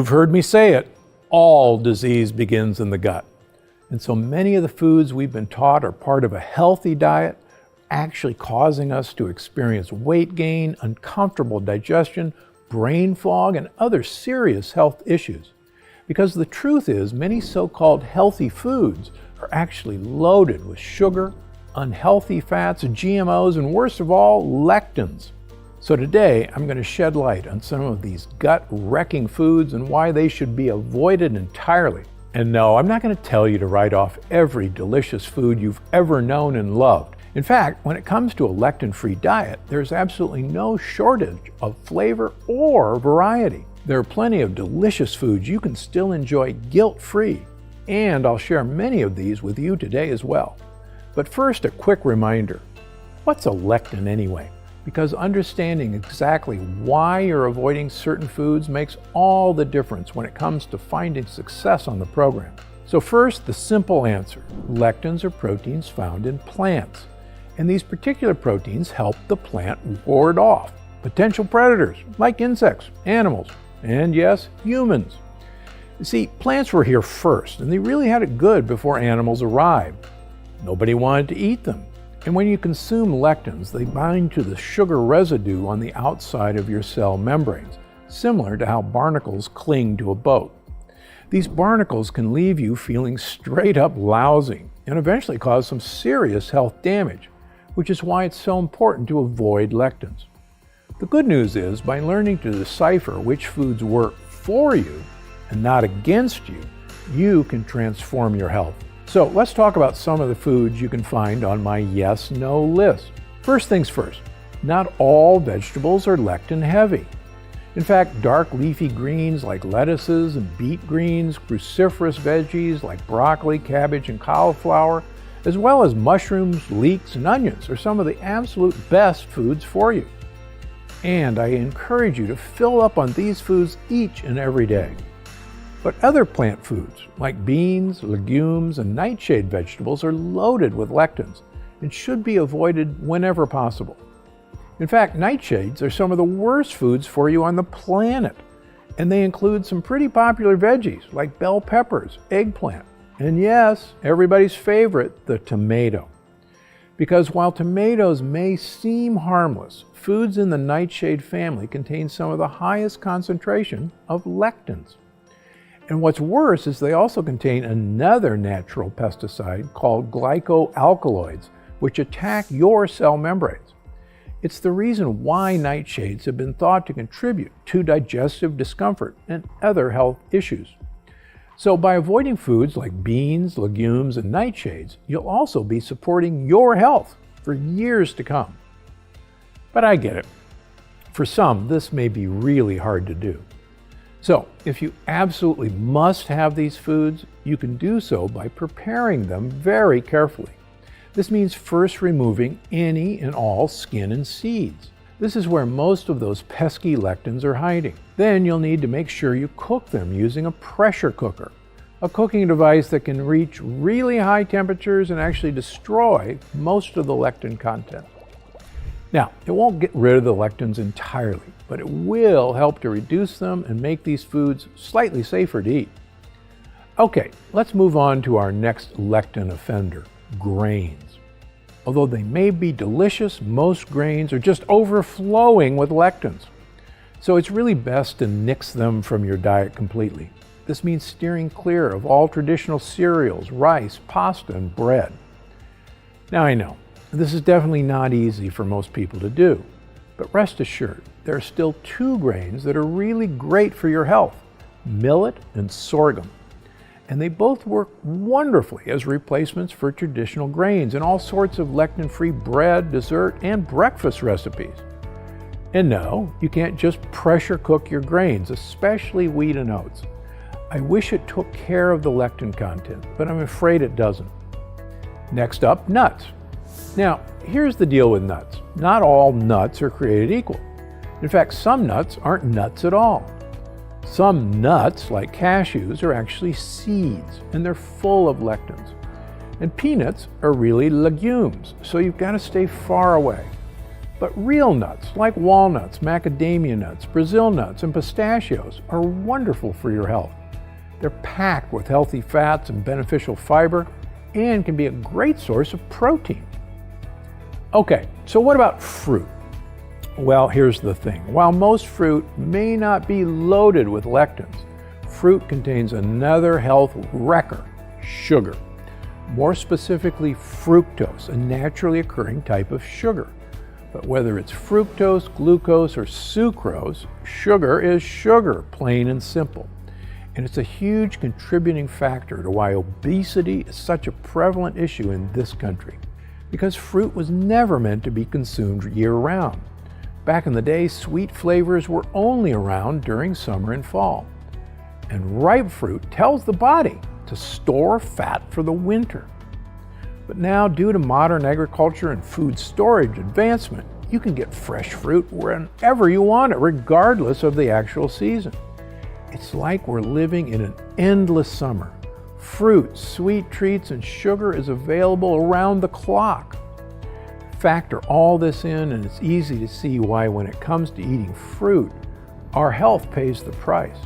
You've heard me say it, all disease begins in the gut. And so many of the foods we've been taught are part of a healthy diet, actually causing us to experience weight gain, uncomfortable digestion, brain fog, and other serious health issues. Because the truth is, many so-called healthy foods are actually loaded with sugar, unhealthy fats, GMOs, and worst of all, lectins. So today, I'm going to shed light on some of these gut-wrecking foods and why they should be avoided entirely. And no, I'm not going to tell you to write off every delicious food you've ever known and loved. In fact, when it comes to a lectin-free diet, there's absolutely no shortage of flavor or variety. There are plenty of delicious foods you can still enjoy guilt-free, and I'll share many of these with you today as well. But first, a quick reminder. What's a lectin anyway? Because understanding exactly why you're avoiding certain foods makes all the difference when it comes to finding success on the program. So first, the simple answer. Lectins are proteins found in plants. And these particular proteins help the plant ward off potential predators like insects, animals, and yes, humans. You see, plants were here first, and they really had it good before animals arrived. Nobody wanted to eat them. And when you consume lectins, they bind to the sugar residue on the outside of your cell membranes, similar to how barnacles cling to a boat. These barnacles can leave you feeling straight up lousy and eventually cause some serious health damage, which is why it's so important to avoid lectins. The good news is, by learning to decipher which foods work for you and not against you, you can transform your health. So let's talk about some of the foods you can find on my yes/no list. First things first, not all vegetables are lectin heavy. In fact, dark leafy greens like lettuces and beet greens, cruciferous veggies like broccoli, cabbage, and cauliflower, as well as mushrooms, leeks, and onions are some of the absolute best foods for you. And I encourage you to fill up on these foods each and every day. But other plant foods, like beans, legumes, and nightshade vegetables, are loaded with lectins and should be avoided whenever possible. In fact, nightshades are some of the worst foods for you on the planet, and they include some pretty popular veggies like bell peppers, eggplant, and yes, everybody's favorite, the tomato. Because while tomatoes may seem harmless, foods in the nightshade family contain some of the highest concentration of lectins. And what's worse is they also contain another natural pesticide called glycoalkaloids, which attack your cell membranes. It's the reason why nightshades have been thought to contribute to digestive discomfort and other health issues. So by avoiding foods like beans, legumes, and nightshades, you'll also be supporting your health for years to come. But I get it. For some, this may be really hard to do. So, if you absolutely must have these foods, you can do so by preparing them very carefully. This means first removing any and all skin and seeds. This is where most of those pesky lectins are hiding. Then you'll need to make sure you cook them using a pressure cooker, a cooking device that can reach really high temperatures and actually destroy most of the lectin content. Now, it won't get rid of the lectins entirely, but it will help to reduce them and make these foods slightly safer to eat. Okay, let's move on to our next lectin offender, grains. Although they may be delicious, most grains are just overflowing with lectins. So it's really best to nix them from your diet completely. This means steering clear of all traditional cereals, rice, pasta, and bread. Now I know, this is definitely not easy for most people to do, but rest assured, there are still two grains that are really great for your health, millet and sorghum. And they both work wonderfully as replacements for traditional grains in all sorts of lectin-free bread, dessert, and breakfast recipes. And no, you can't just pressure cook your grains, especially wheat and oats. I wish it took care of the lectin content, but I'm afraid it doesn't. Next up, nuts. Now, here's the deal with nuts. Not all nuts are created equal. In fact, some nuts aren't nuts at all. Some nuts, like cashews, are actually seeds, and they're full of lectins. And peanuts are really legumes, so you've got to stay far away. But real nuts like walnuts, macadamia nuts, Brazil nuts, and pistachios are wonderful for your health. They're packed with healthy fats and beneficial fiber and can be a great source of protein. Okay, so what about fruit? Well, here's the thing. While most fruit may not be loaded with lectins, fruit contains another health wrecker, sugar. More specifically, fructose, a naturally occurring type of sugar. But whether it's fructose, glucose, or sucrose, sugar is sugar, plain and simple. And it's a huge contributing factor to why obesity is such a prevalent issue in this country. Because fruit was never meant to be consumed year-round. Back in the day, sweet flavors were only around during summer and fall. And ripe fruit tells the body to store fat for the winter. But now, due to modern agriculture and food storage advancement, you can get fresh fruit whenever you want it, regardless of the actual season. It's like we're living in an endless summer. Fruit, sweet treats, and sugar is available around the clock. Factor all this in, and it's easy to see why when it comes to eating fruit, our health pays the price.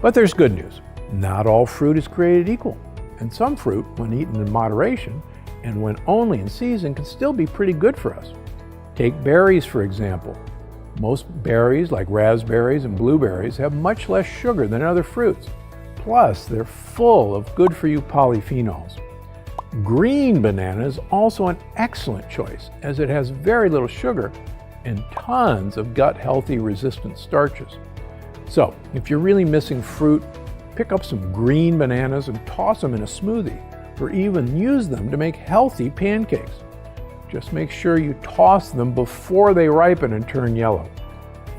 But there's good news. Not all fruit is created equal, and some fruit, when eaten in moderation and when only in season, can still be pretty good for us. Take berries, for example. Most berries, like raspberries and blueberries, have much less sugar than other fruits. Plus, they're full of good-for-you polyphenols. Green banana is also an excellent choice, as it has very little sugar and tons of gut-healthy resistant starches. So, if you're really missing fruit, pick up some green bananas and toss them in a smoothie, or even use them to make healthy pancakes. Just make sure you toss them before they ripen and turn yellow.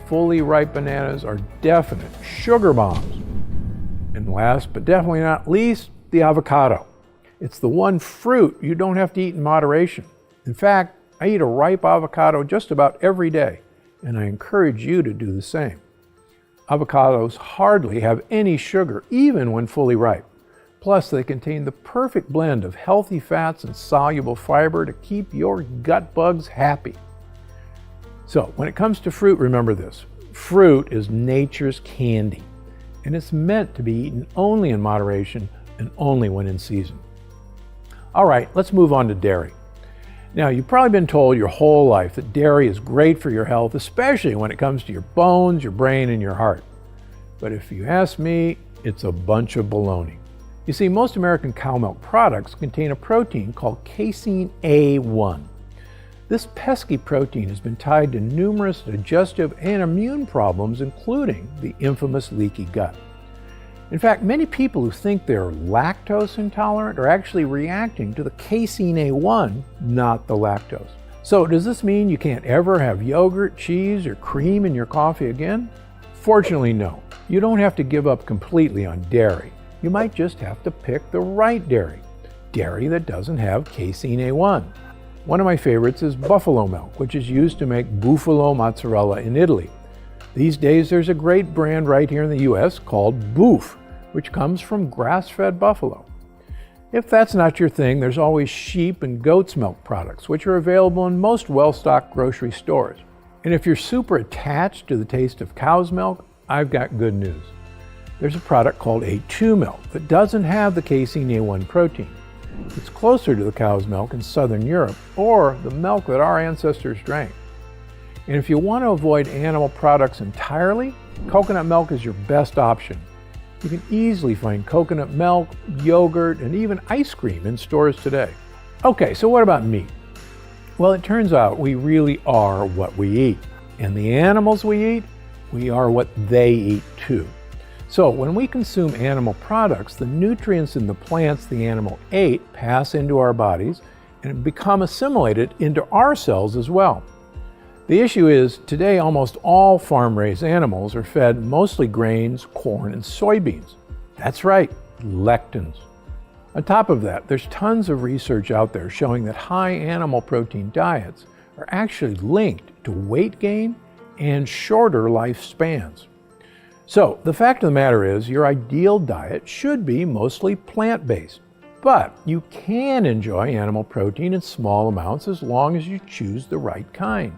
Fully ripe bananas are definite sugar bombs. And last but definitely not least, the avocado. It's the one fruit you don't have to eat in moderation. In fact, I eat a ripe avocado just about every day, and I encourage you to do the same. Avocados hardly have any sugar, even when fully ripe. Plus, they contain the perfect blend of healthy fats and soluble fiber to keep your gut bugs happy. So, when it comes to fruit, remember this. Fruit is nature's candy, and it's meant to be eaten only in moderation and only when in season. All right, let's move on to dairy. Now, you've probably been told your whole life that dairy is great for your health, especially when it comes to your bones, your brain, and your heart. But if you ask me, it's a bunch of baloney. You see, most American cow milk products contain a protein called casein A1. This pesky protein has been tied to numerous digestive and immune problems, including the infamous leaky gut. In fact, many people who think they're lactose intolerant are actually reacting to the casein A1, not the lactose. So does this mean you can't ever have yogurt, cheese, or cream in your coffee again? Fortunately, no. You don't have to give up completely on dairy. You might just have to pick the right dairy. Dairy that doesn't have casein A1. One of my favorites is buffalo milk, which is used to make buffalo mozzarella in Italy. These days, there's a great brand right here in the US called Boof, which comes from grass-fed buffalo. If that's not your thing, there's always sheep and goat's milk products, which are available in most well-stocked grocery stores. And if you're super attached to the taste of cow's milk, I've got good news. There's a product called A2 milk that doesn't have the casein A1 protein. It's closer to the cow's milk in Southern Europe, or the milk that our ancestors drank. And if you want to avoid animal products entirely, coconut milk is your best option. You can easily find coconut milk, yogurt, and even ice cream in stores today. Okay, so what about meat? Well, it turns out we really are what we eat. And the animals we eat, we are what they eat too. So when we consume animal products, the nutrients in the plants the animal ate pass into our bodies and become assimilated into our cells as well. The issue is, today almost all farm-raised animals are fed mostly grains, corn, and soybeans. That's right, lectins. On top of that, there's tons of research out there showing that high animal protein diets are actually linked to weight gain and shorter lifespans. So the fact of the matter is, your ideal diet should be mostly plant-based, but you can enjoy animal protein in small amounts as long as you choose the right kind.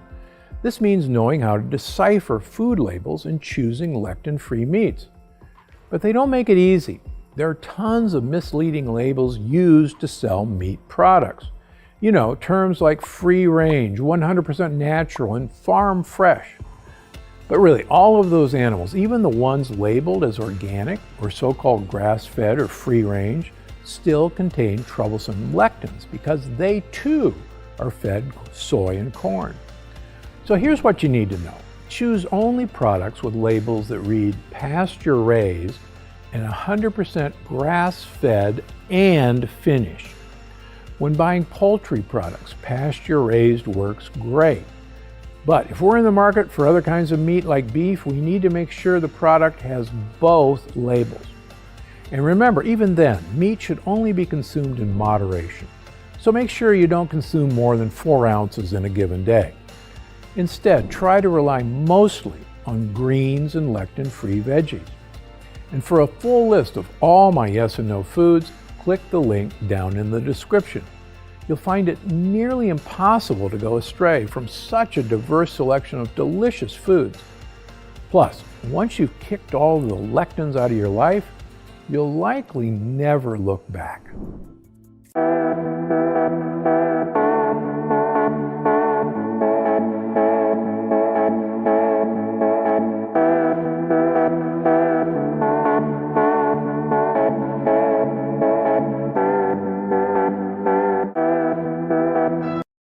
This means knowing how to decipher food labels and choosing lectin-free meats. But they don't make it easy. There are tons of misleading labels used to sell meat products. You know, terms like free range, 100% natural, and farm fresh. But really, all of those animals, even the ones labeled as organic or so-called grass-fed or free range, still contain troublesome lectins because they too are fed soy and corn. So here's what you need to know. Choose only products with labels that read pasture-raised and 100% grass-fed and finished. When buying poultry products, pasture-raised works great. But if we're in the market for other kinds of meat like beef, we need to make sure the product has both labels. And remember, even then, meat should only be consumed in moderation. So make sure you don't consume more than 4 ounces in a given day. Instead, try to rely mostly on greens and lectin-free veggies. And for a full list of all my yes and no foods, click the link down in the description. You'll find it nearly impossible to go astray from such a diverse selection of delicious foods. Plus, once you've kicked all the lectins out of your life, you'll likely never look back.